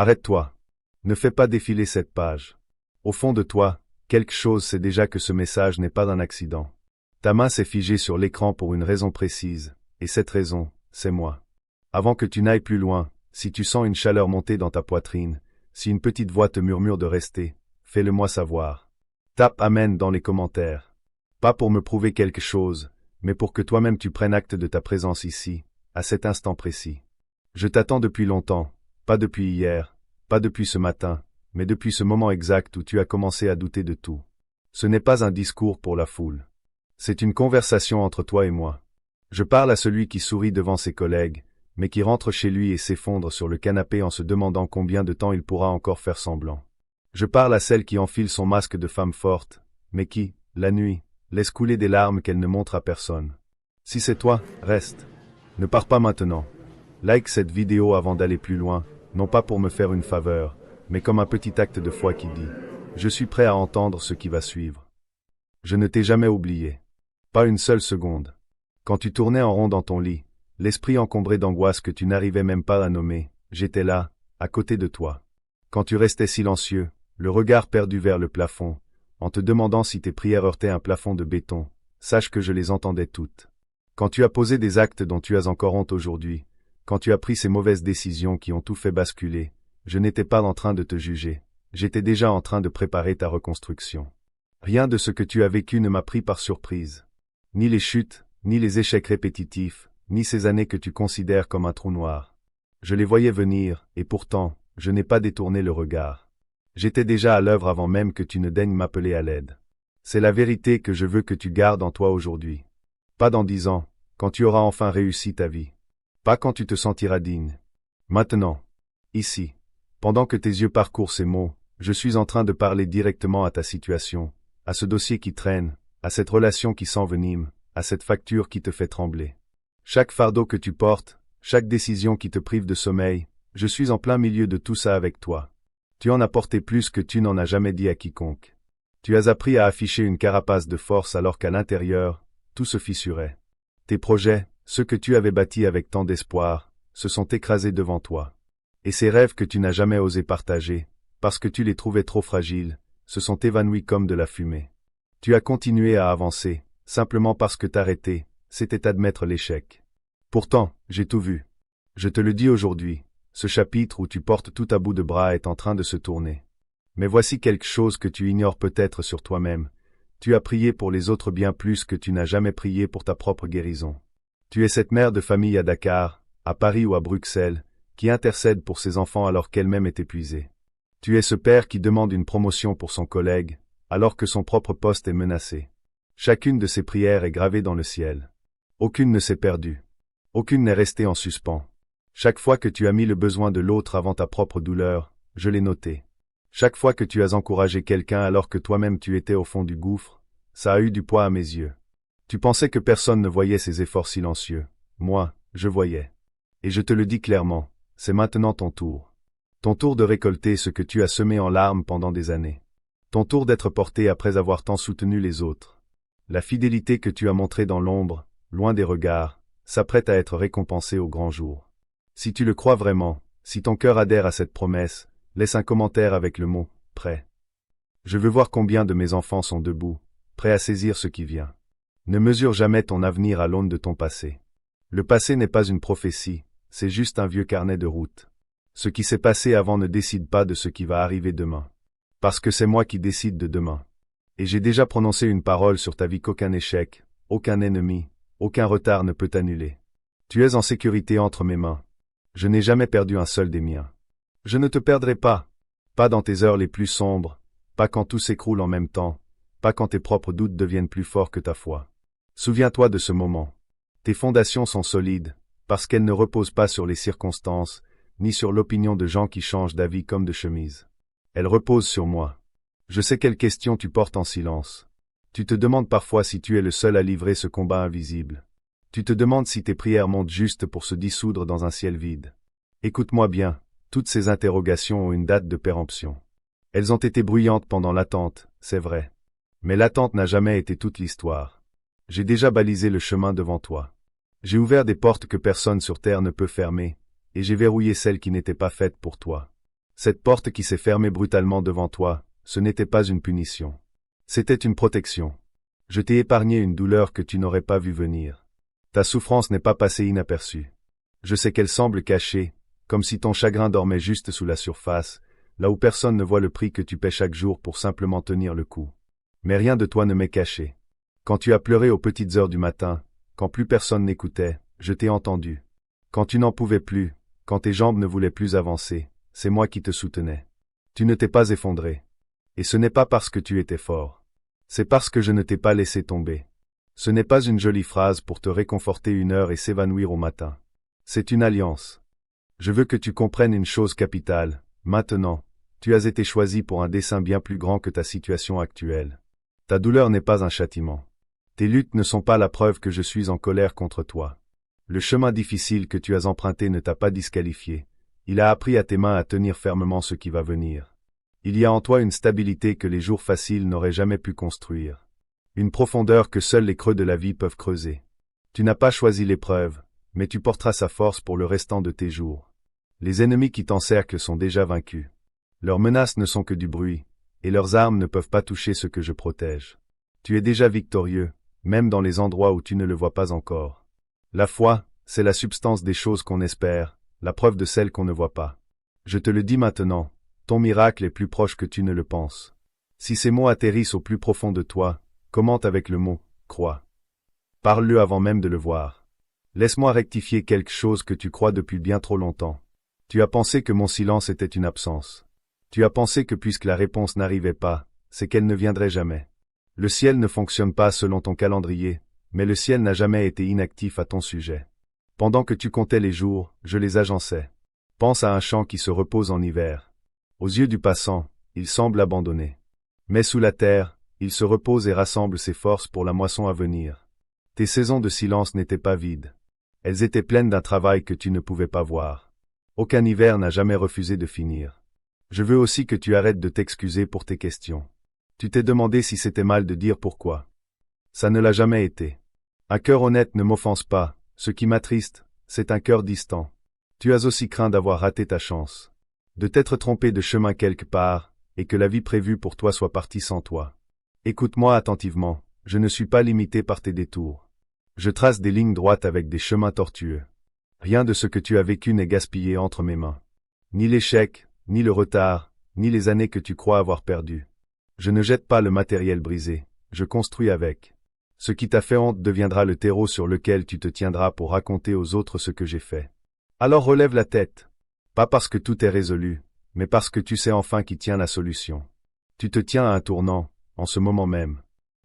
Arrête-toi. Ne fais pas défiler cette page. Au fond de toi, quelque chose sait déjà que ce message n'est pas un accident. Ta main s'est figée sur l'écran pour une raison précise, et cette raison, c'est moi. Avant que tu n'ailles plus loin, si tu sens une chaleur monter dans ta poitrine, si une petite voix te murmure de rester, fais-le-moi savoir. Tape Amen dans les commentaires. Pas pour me prouver quelque chose, mais pour que toi-même tu prennes acte de ta présence ici, à cet instant précis. Je t'attends depuis longtemps, pas depuis hier, pas depuis ce matin, mais depuis ce moment exact où tu as commencé à douter de tout. Ce n'est pas un discours pour la foule. C'est une conversation entre toi et moi. Je parle à celui qui sourit devant ses collègues, mais qui rentre chez lui et s'effondre sur le canapé en se demandant combien de temps il pourra encore faire semblant. Je parle à celle qui enfile son masque de femme forte, mais qui, la nuit, laisse couler des larmes qu'elle ne montre à personne. Si c'est toi, reste. Ne pars pas maintenant. Like cette vidéo avant d'aller plus loin, non pas pour me faire une faveur, mais comme un petit acte de foi qui dit « Je suis prêt à entendre ce qui va suivre ». Je ne t'ai jamais oublié. Pas une seule seconde. Quand tu tournais en rond dans ton lit, l'esprit encombré d'angoisse que tu n'arrivais même pas à nommer, j'étais là, à côté de toi. Quand tu restais silencieux, le regard perdu vers le plafond, en te demandant si tes prières heurtaient un plafond de béton, sache que je les entendais toutes. Quand tu as posé des actes dont tu as encore honte aujourd'hui, quand tu as pris ces mauvaises décisions qui ont tout fait basculer, je n'étais pas en train de te juger, j'étais déjà en train de préparer ta reconstruction. Rien de ce que tu as vécu ne m'a pris par surprise. Ni les chutes, ni les échecs répétitifs, ni ces années que tu considères comme un trou noir. Je les voyais venir, et pourtant, je n'ai pas détourné le regard. J'étais déjà à l'œuvre avant même que tu ne daignes m'appeler à l'aide. C'est la vérité que je veux que tu gardes en toi aujourd'hui. Pas dans 10 ans, quand tu auras enfin réussi ta vie. Pas quand tu te sentiras digne. Maintenant. Ici. Pendant que tes yeux parcourent ces mots, je suis en train de parler directement à ta situation, à ce dossier qui traîne, à cette relation qui s'envenime, à cette facture qui te fait trembler. Chaque fardeau que tu portes, chaque décision qui te prive de sommeil, je suis en plein milieu de tout ça avec toi. Tu en as porté plus que tu n'en as jamais dit à quiconque. Tu as appris à afficher une carapace de force alors qu'à l'intérieur, tout se fissurait. Tes projets, ceux que tu avais bâtis avec tant d'espoir, se sont écrasés devant toi. Et ces rêves que tu n'as jamais osé partager, parce que tu les trouvais trop fragiles, se sont évanouis comme de la fumée. Tu as continué à avancer, simplement parce que t'arrêter, c'était admettre l'échec. Pourtant, j'ai tout vu. Je te le dis aujourd'hui, ce chapitre où tu portes tout à bout de bras est en train de se tourner. Mais voici quelque chose que tu ignores peut-être sur toi-même. Tu as prié pour les autres bien plus que tu n'as jamais prié pour ta propre guérison. Tu es cette mère de famille à Dakar, à Paris ou à Bruxelles, qui intercède pour ses enfants alors qu'elle-même est épuisée. Tu es ce père qui demande une promotion pour son collègue, alors que son propre poste est menacé. Chacune de ces prières est gravée dans le ciel. Aucune ne s'est perdue. Aucune n'est restée en suspens. Chaque fois que tu as mis le besoin de l'autre avant ta propre douleur, je l'ai noté. Chaque fois que tu as encouragé quelqu'un alors que toi-même tu étais au fond du gouffre, ça a eu du poids à mes yeux. Tu pensais que personne ne voyait ces efforts silencieux. Moi, je voyais. Et je te le dis clairement, c'est maintenant ton tour. Ton tour de récolter ce que tu as semé en larmes pendant des années. Ton tour d'être porté après avoir tant soutenu les autres. La fidélité que tu as montrée dans l'ombre, loin des regards, s'apprête à être récompensée au grand jour. Si tu le crois vraiment, si ton cœur adhère à cette promesse, laisse un commentaire avec le mot « prêt ». Je veux voir combien de mes enfants sont debout, prêts à saisir ce qui vient. Ne mesure jamais ton avenir à l'aune de ton passé. Le passé n'est pas une prophétie, c'est juste un vieux carnet de route. Ce qui s'est passé avant ne décide pas de ce qui va arriver demain. Parce que c'est moi qui décide de demain. Et j'ai déjà prononcé une parole sur ta vie qu'aucun échec, aucun ennemi, aucun retard ne peut annuler. Tu es en sécurité entre mes mains. Je n'ai jamais perdu un seul des miens. Je ne te perdrai pas. Pas dans tes heures les plus sombres, pas quand tout s'écroule en même temps, pas quand tes propres doutes deviennent plus forts que ta foi. Souviens-toi de ce moment. Tes fondations sont solides, parce qu'elles ne reposent pas sur les circonstances, ni sur l'opinion de gens qui changent d'avis comme de chemise. Elles reposent sur moi. Je sais quelles questions tu portes en silence. Tu te demandes parfois si tu es le seul à livrer ce combat invisible. Tu te demandes si tes prières montent juste pour se dissoudre dans un ciel vide. Écoute-moi bien, toutes ces interrogations ont une date de péremption. Elles ont été bruyantes pendant l'attente, c'est vrai. Mais l'attente n'a jamais été toute l'histoire. J'ai déjà balisé le chemin devant toi. J'ai ouvert des portes que personne sur terre ne peut fermer, et j'ai verrouillé celles qui n'étaient pas faites pour toi. Cette porte qui s'est fermée brutalement devant toi, ce n'était pas une punition. C'était une protection. Je t'ai épargné une douleur que tu n'aurais pas vue venir. Ta souffrance n'est pas passée inaperçue. Je sais qu'elle semble cachée, comme si ton chagrin dormait juste sous la surface, là où personne ne voit le prix que tu paies chaque jour pour simplement tenir le coup. Mais rien de toi ne m'est caché. Quand tu as pleuré aux petites heures du matin, quand plus personne n'écoutait, je t'ai entendu. Quand tu n'en pouvais plus, quand tes jambes ne voulaient plus avancer, c'est moi qui te soutenais. Tu ne t'es pas effondré. Et ce n'est pas parce que tu étais fort. C'est parce que je ne t'ai pas laissé tomber. Ce n'est pas une jolie phrase pour te réconforter une heure et s'évanouir au matin. C'est une alliance. Je veux que tu comprennes une chose capitale. Maintenant, tu as été choisi pour un dessein bien plus grand que ta situation actuelle. Ta douleur n'est pas un châtiment. Tes luttes ne sont pas la preuve que je suis en colère contre toi. Le chemin difficile que tu as emprunté ne t'a pas disqualifié. Il a appris à tes mains à tenir fermement ce qui va venir. Il y a en toi une stabilité que les jours faciles n'auraient jamais pu construire. Une profondeur que seuls les creux de la vie peuvent creuser. Tu n'as pas choisi l'épreuve, mais tu porteras sa force pour le restant de tes jours. Les ennemis qui t'encerclent sont déjà vaincus. Leurs menaces ne sont que du bruit, et leurs armes ne peuvent pas toucher ce que je protège. Tu es déjà victorieux, même dans les endroits où tu ne le vois pas encore. La foi, c'est la substance des choses qu'on espère, la preuve de celles qu'on ne voit pas. Je te le dis maintenant, ton miracle est plus proche que tu ne le penses. Si ces mots atterrissent au plus profond de toi, commente avec le mot « crois ». Parle-le avant même de le voir. Laisse-moi rectifier quelque chose que tu crois depuis bien trop longtemps. Tu as pensé que mon silence était une absence. Tu as pensé que puisque la réponse n'arrivait pas, c'est qu'elle ne viendrait jamais. Le ciel ne fonctionne pas selon ton calendrier, mais le ciel n'a jamais été inactif à ton sujet. Pendant que tu comptais les jours, je les agençais. Pense à un champ qui se repose en hiver. Aux yeux du passant, il semble abandonné. Mais sous la terre, il se repose et rassemble ses forces pour la moisson à venir. Tes saisons de silence n'étaient pas vides. Elles étaient pleines d'un travail que tu ne pouvais pas voir. Aucun hiver n'a jamais refusé de finir. Je veux aussi que tu arrêtes de t'excuser pour tes questions. Tu t'es demandé si c'était mal de dire pourquoi. Ça ne l'a jamais été. Un cœur honnête ne m'offense pas, ce qui m'attriste, c'est un cœur distant. Tu as aussi craint d'avoir raté ta chance. De t'être trompé de chemin quelque part, et que la vie prévue pour toi soit partie sans toi. Écoute-moi attentivement, je ne suis pas limité par tes détours. Je trace des lignes droites avec des chemins tortueux. Rien de ce que tu as vécu n'est gaspillé entre mes mains. Ni l'échec, ni le retard, ni les années que tu crois avoir perdues. Je ne jette pas le matériel brisé, je construis avec. Ce qui t'a fait honte deviendra le terreau sur lequel tu te tiendras pour raconter aux autres ce que j'ai fait. Alors relève la tête. Pas parce que tout est résolu, mais parce que tu sais enfin qui tient la solution. Tu te tiens à un tournant, en ce moment même.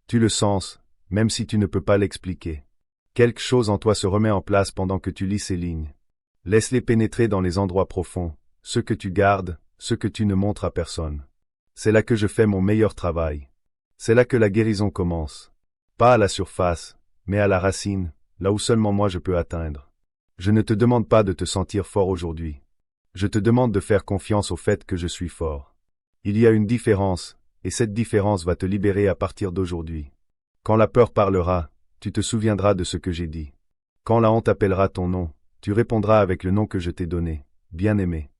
Tu le sens, même si tu ne peux pas l'expliquer. Quelque chose en toi se remet en place pendant que tu lis ces lignes. Laisse-les pénétrer dans les endroits profonds, ceux que tu gardes, ceux que tu ne montres à personne. C'est là que je fais mon meilleur travail. C'est là que la guérison commence. Pas à la surface, mais à la racine, là où seulement moi je peux atteindre. Je ne te demande pas de te sentir fort aujourd'hui. Je te demande de faire confiance au fait que je suis fort. Il y a une différence, et cette différence va te libérer à partir d'aujourd'hui. Quand la peur parlera, tu te souviendras de ce que j'ai dit. Quand la honte appellera ton nom, tu répondras avec le nom que je t'ai donné, bien-aimé.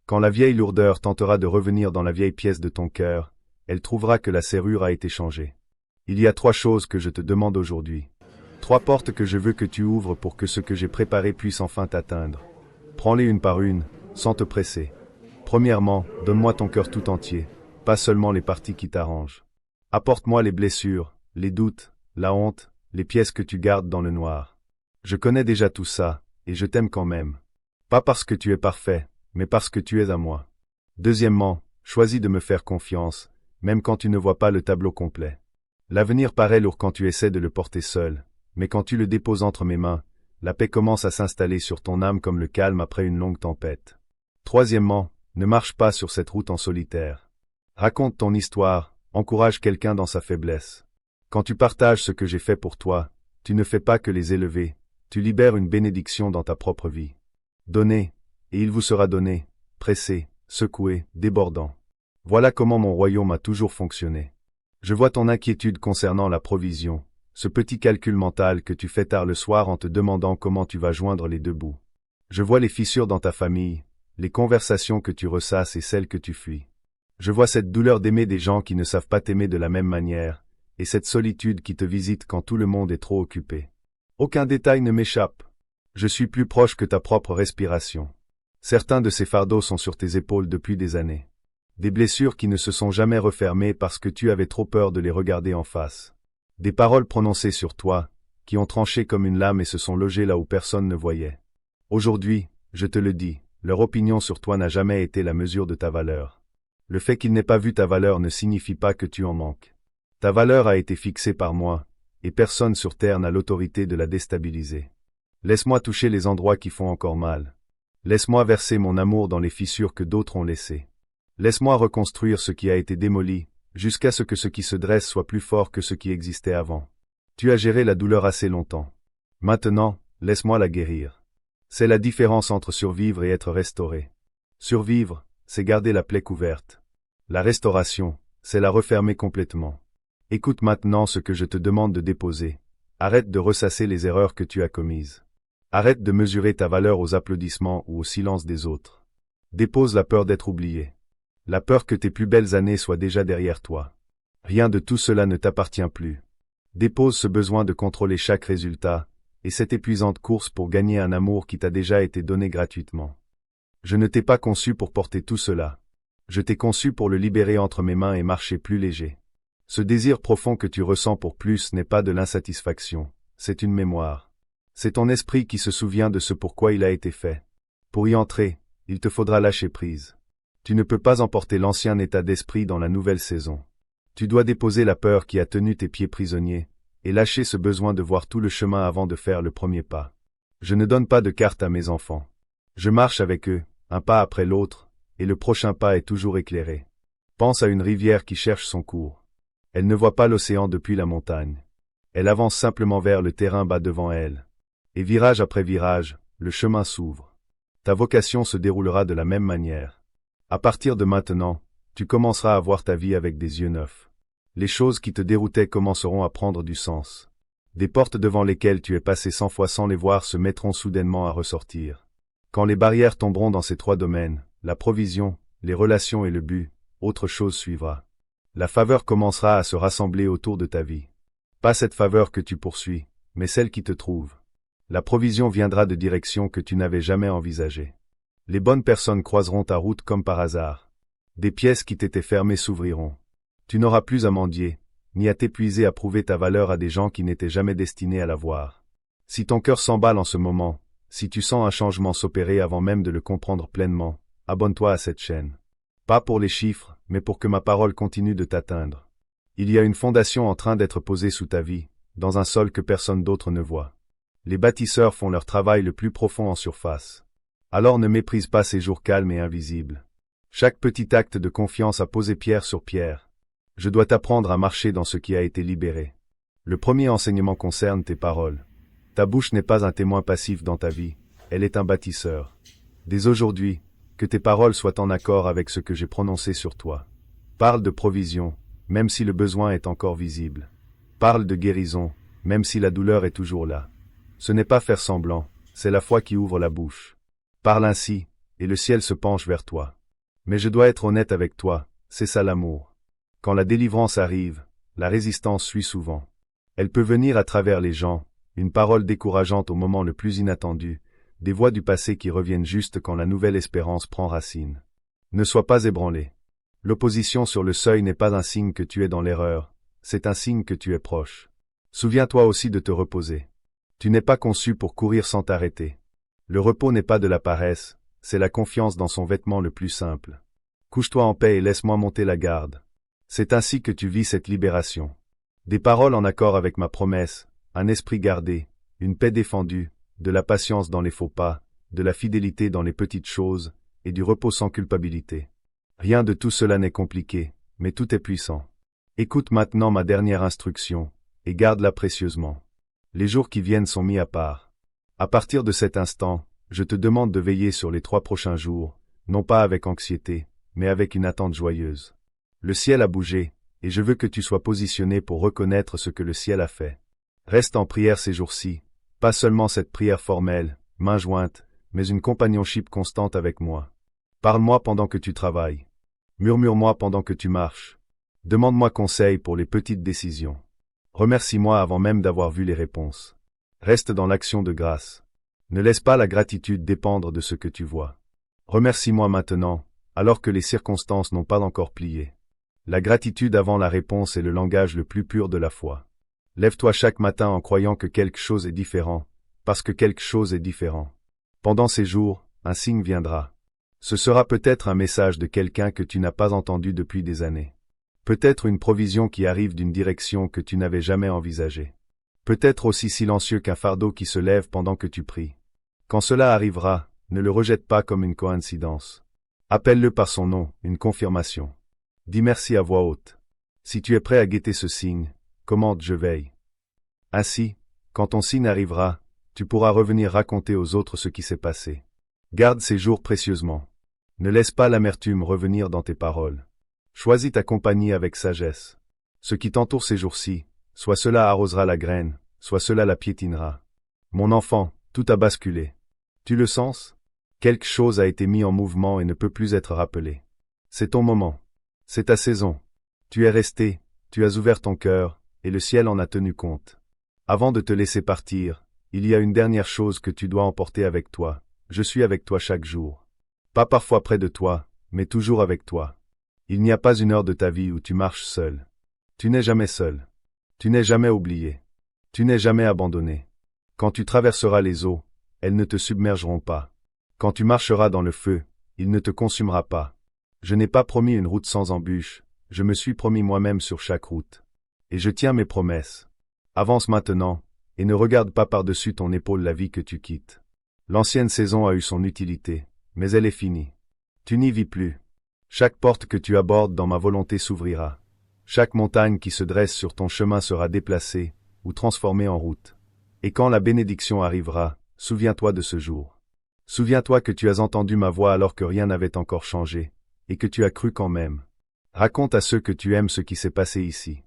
Quand la vieille lourdeur tentera de revenir dans la vieille pièce de ton cœur, elle trouvera que la serrure a été changée. Il y a 3 choses que je te demande aujourd'hui. 3 portes que je veux que tu ouvres pour que ce que j'ai préparé puisse enfin t'atteindre. Prends-les une par une, sans te presser. Premièrement, donne-moi ton cœur tout entier, pas seulement les parties qui t'arrangent. Apporte-moi les blessures, les doutes, la honte, les pièces que tu gardes dans le noir. Je connais déjà tout ça, et je t'aime quand même. Pas parce que tu es parfait, mais parce que tu es à moi. Deuxièmement, choisis de me faire confiance, même quand tu ne vois pas le tableau complet. L'avenir paraît lourd quand tu essaies de le porter seul, mais quand tu le déposes entre mes mains, la paix commence à s'installer sur ton âme comme le calme après une longue tempête. Troisièmement, ne marche pas sur cette route en solitaire. Raconte ton histoire, encourage quelqu'un dans sa faiblesse. Quand tu partages ce que j'ai fait pour toi, tu ne fais pas que les élever, tu libères une bénédiction dans ta propre vie. Donnez, et il vous sera donné, pressé, secoué, débordant. Voilà comment mon royaume a toujours fonctionné. Je vois ton inquiétude concernant la provision, ce petit calcul mental que tu fais tard le soir en te demandant comment tu vas joindre les 2 bouts. Je vois les fissures dans ta famille, les conversations que tu ressasses et celles que tu fuis. Je vois cette douleur d'aimer des gens qui ne savent pas t'aimer de la même manière, et cette solitude qui te visite quand tout le monde est trop occupé. Aucun détail ne m'échappe. Je suis plus proche que ta propre respiration. Certains de ces fardeaux sont sur tes épaules depuis des années. Des blessures qui ne se sont jamais refermées parce que tu avais trop peur de les regarder en face. Des paroles prononcées sur toi, qui ont tranché comme une lame et se sont logées là où personne ne voyait. Aujourd'hui, je te le dis, leur opinion sur toi n'a jamais été la mesure de ta valeur. Le fait qu'ils n'aient pas vu ta valeur ne signifie pas que tu en manques. Ta valeur a été fixée par moi, et personne sur terre n'a l'autorité de la déstabiliser. Laisse-moi toucher les endroits qui font encore mal. Laisse-moi verser mon amour dans les fissures que d'autres ont laissées. Laisse-moi reconstruire ce qui a été démoli, jusqu'à ce que ce qui se dresse soit plus fort que ce qui existait avant. Tu as géré la douleur assez longtemps. Maintenant, laisse-moi la guérir. C'est la différence entre survivre et être restauré. Survivre, c'est garder la plaie couverte. La restauration, c'est la refermer complètement. Écoute maintenant ce que je te demande de déposer. Arrête de ressasser les erreurs que tu as commises. Arrête de mesurer ta valeur aux applaudissements ou au silence des autres. Dépose la peur d'être oublié. La peur que tes plus belles années soient déjà derrière toi. Rien de tout cela ne t'appartient plus. Dépose ce besoin de contrôler chaque résultat, et cette épuisante course pour gagner un amour qui t'a déjà été donné gratuitement. Je ne t'ai pas conçu pour porter tout cela. Je t'ai conçu pour le libérer entre mes mains et marcher plus léger. Ce désir profond que tu ressens pour plus n'est pas de l'insatisfaction, c'est une mémoire. C'est ton esprit qui se souvient de ce pourquoi il a été fait. Pour y entrer, il te faudra lâcher prise. Tu ne peux pas emporter l'ancien état d'esprit dans la nouvelle saison. Tu dois déposer la peur qui a tenu tes pieds prisonniers, et lâcher ce besoin de voir tout le chemin avant de faire le premier pas. Je ne donne pas de carte à mes enfants. Je marche avec eux, un pas après l'autre, et le prochain pas est toujours éclairé. Pense à une rivière qui cherche son cours. Elle ne voit pas l'océan depuis la montagne. Elle avance simplement vers le terrain bas devant elle. Et virage après virage, le chemin s'ouvre. Ta vocation se déroulera de la même manière. À partir de maintenant, tu commenceras à voir ta vie avec des yeux neufs. Les choses qui te déroutaient commenceront à prendre du sens. Des portes devant lesquelles tu es passé 100 fois sans les voir se mettront soudainement à ressortir. Quand les barrières tomberont dans ces 3 domaines, la provision, les relations et le but, autre chose suivra. La faveur commencera à se rassembler autour de ta vie. Pas cette faveur que tu poursuis, mais celle qui te trouve. La provision viendra de directions que tu n'avais jamais envisagées. Les bonnes personnes croiseront ta route comme par hasard. Des pièces qui t'étaient fermées s'ouvriront. Tu n'auras plus à mendier, ni à t'épuiser à prouver ta valeur à des gens qui n'étaient jamais destinés à la voir. Si ton cœur s'emballe en ce moment, si tu sens un changement s'opérer avant même de le comprendre pleinement, abonne-toi à cette chaîne. Pas pour les chiffres, mais pour que ma parole continue de t'atteindre. Il y a une fondation en train d'être posée sous ta vie, dans un sol que personne d'autre ne voit. Les bâtisseurs font leur travail le plus profond en surface. Alors ne méprise pas ces jours calmes et invisibles. Chaque petit acte de confiance a posé pierre sur pierre. Je dois t'apprendre à marcher dans ce qui a été libéré. Le premier enseignement concerne tes paroles. Ta bouche n'est pas un témoin passif dans ta vie, elle est un bâtisseur. Dès aujourd'hui, que tes paroles soient en accord avec ce que j'ai prononcé sur toi. Parle de provision, même si le besoin est encore visible. Parle de guérison, même si la douleur est toujours là. Ce n'est pas faire semblant, c'est la foi qui ouvre la bouche. Parle ainsi, et le ciel se penche vers toi. Mais je dois être honnête avec toi, c'est ça l'amour. Quand la délivrance arrive, la résistance suit souvent. Elle peut venir à travers les gens, une parole décourageante au moment le plus inattendu, des voix du passé qui reviennent juste quand la nouvelle espérance prend racine. Ne sois pas ébranlé. L'opposition sur le seuil n'est pas un signe que tu es dans l'erreur, c'est un signe que tu es proche. Souviens-toi aussi de te reposer. Tu n'es pas conçu pour courir sans t'arrêter. Le repos n'est pas de la paresse, c'est la confiance dans son vêtement le plus simple. Couche-toi en paix et laisse-moi monter la garde. C'est ainsi que tu vis cette libération. Des paroles en accord avec ma promesse, un esprit gardé, une paix défendue, de la patience dans les faux pas, de la fidélité dans les petites choses, et du repos sans culpabilité. Rien de tout cela n'est compliqué, mais tout est puissant. Écoute maintenant ma dernière instruction, et garde-la précieusement. Les jours qui viennent sont mis à part. À partir de cet instant, je te demande de veiller sur les 3 prochains jours, non pas avec anxiété, mais avec une attente joyeuse. Le ciel a bougé, et je veux que tu sois positionné pour reconnaître ce que le ciel a fait. Reste en prière ces jours-ci, pas seulement cette prière formelle, main jointe, mais une compagnonship constante avec moi. Parle-moi pendant que tu travailles. Murmure-moi pendant que tu marches. Demande-moi conseil pour les petites décisions. Remercie-moi avant même d'avoir vu les réponses. Reste dans l'action de grâce. Ne laisse pas la gratitude dépendre de ce que tu vois. Remercie-moi maintenant, alors que les circonstances n'ont pas encore plié. La gratitude avant la réponse est le langage le plus pur de la foi. Lève-toi chaque matin en croyant que quelque chose est différent, parce que quelque chose est différent. Pendant ces jours, un signe viendra. Ce sera peut-être un message de quelqu'un que tu n'as pas entendu depuis des années. Peut-être une provision qui arrive d'une direction que tu n'avais jamais envisagée. Peut-être aussi silencieux qu'un fardeau qui se lève pendant que tu pries. Quand cela arrivera, ne le rejette pas comme une coïncidence. Appelle-le par son nom, une confirmation. Dis merci à voix haute. Si tu es prêt à guetter ce signe, commande je veille. Ainsi, quand ton signe arrivera, tu pourras revenir raconter aux autres ce qui s'est passé. Garde ces jours précieusement. Ne laisse pas l'amertume revenir dans tes paroles. Choisis ta compagnie avec sagesse. Ce qui t'entoure ces jours-ci, soit cela arrosera la graine, soit cela la piétinera. Mon enfant, tout a basculé. Tu le sens? Quelque chose a été mis en mouvement et ne peut plus être rappelé. C'est ton moment. C'est ta saison. Tu es resté, tu as ouvert ton cœur, et le ciel en a tenu compte. Avant de te laisser partir, il y a une dernière chose que tu dois emporter avec toi. Je suis avec toi chaque jour. Pas parfois près de toi, mais toujours avec toi. Il n'y a pas une heure de ta vie où tu marches seul. Tu n'es jamais seul. Tu n'es jamais oublié. Tu n'es jamais abandonné. Quand tu traverseras les eaux, elles ne te submergeront pas. Quand tu marcheras dans le feu, il ne te consumera pas. Je n'ai pas promis une route sans embûches, je me suis promis moi-même sur chaque route. Et je tiens mes promesses. Avance maintenant, et ne regarde pas par-dessus ton épaule la vie que tu quittes. L'ancienne saison a eu son utilité, mais elle est finie. Tu n'y vis plus. Chaque porte que tu abordes dans ma volonté s'ouvrira. Chaque montagne qui se dresse sur ton chemin sera déplacée, ou transformée en route. Et quand la bénédiction arrivera, souviens-toi de ce jour. Souviens-toi que tu as entendu ma voix alors que rien n'avait encore changé, et que tu as cru quand même. Raconte à ceux que tu aimes ce qui s'est passé ici.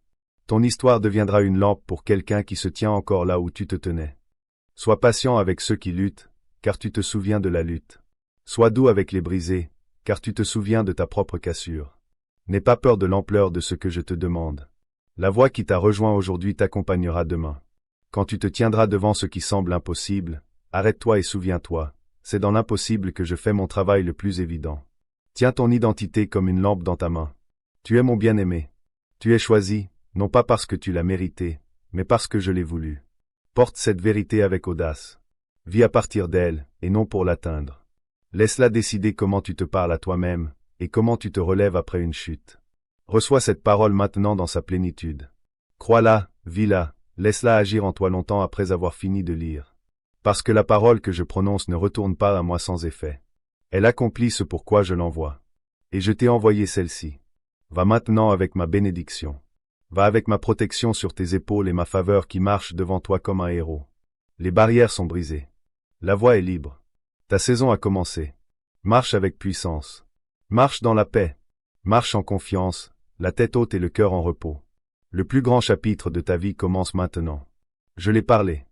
Ton histoire deviendra une lampe pour quelqu'un qui se tient encore là où tu te tenais. Sois patient avec ceux qui luttent, car tu te souviens de la lutte. Sois doux avec les brisés, car tu te souviens de ta propre cassure. N'aie pas peur de l'ampleur de ce que je te demande. La voix qui t'a rejoint aujourd'hui t'accompagnera demain. Quand tu te tiendras devant ce qui semble impossible, arrête-toi et souviens-toi, c'est dans l'impossible que je fais mon travail le plus évident. Tiens ton identité comme une lampe dans ta main. Tu es mon bien-aimé. Tu es choisi, non pas parce que tu l'as mérité, mais parce que je l'ai voulu. Porte cette vérité avec audace. Vis à partir d'elle, et non pour l'atteindre. Laisse-la décider comment tu te parles à toi-même, et comment tu te relèves après une chute. Reçois cette parole maintenant dans sa plénitude. Crois-la, vis-la, laisse-la agir en toi longtemps après avoir fini de lire. Parce que la parole que je prononce ne retourne pas à moi sans effet. Elle accomplit ce pourquoi je l'envoie. Et je t'ai envoyé celle-ci. Va maintenant avec ma bénédiction. Va avec ma protection sur tes épaules et ma faveur qui marche devant toi comme un héros. Les barrières sont brisées. La voie est libre. Ta saison a commencé. Marche avec puissance. Marche dans la paix. Marche en confiance, la tête haute et le cœur en repos. Le plus grand chapitre de ta vie commence maintenant. Je l'ai parlé.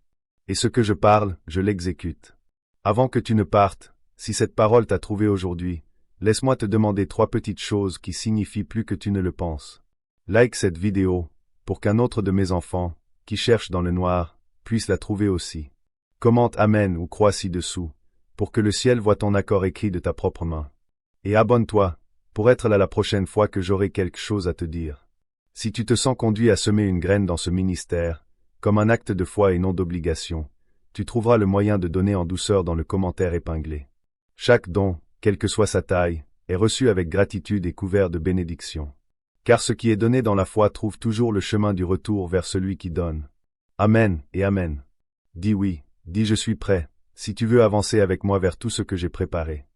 Et ce que je parle, je l'exécute. Avant que tu ne partes, si cette parole t'a trouvé aujourd'hui, laisse-moi te demander 3 petites choses qui signifient plus que tu ne le penses. Like cette vidéo, pour qu'un autre de mes enfants, qui cherche dans le noir, puisse la trouver aussi. Commente Amen ou crois ci-dessous, pour que le ciel voie ton accord écrit de ta propre main. Et abonne-toi, pour être là la prochaine fois que j'aurai quelque chose à te dire. Si tu te sens conduit à semer une graine dans ce ministère, comme un acte de foi et non d'obligation, tu trouveras le moyen de donner en douceur dans le commentaire épinglé. Chaque don, quelle que soit sa taille, est reçu avec gratitude et couvert de bénédictions. Car ce qui est donné dans la foi trouve toujours le chemin du retour vers celui qui donne. Amen et Amen. Dis oui, dis je suis prêt, si tu veux avancer avec moi vers tout ce que j'ai préparé.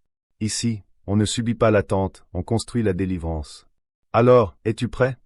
Ici, on ne subit pas l'attente, on construit la délivrance. Alors, es-tu prêt?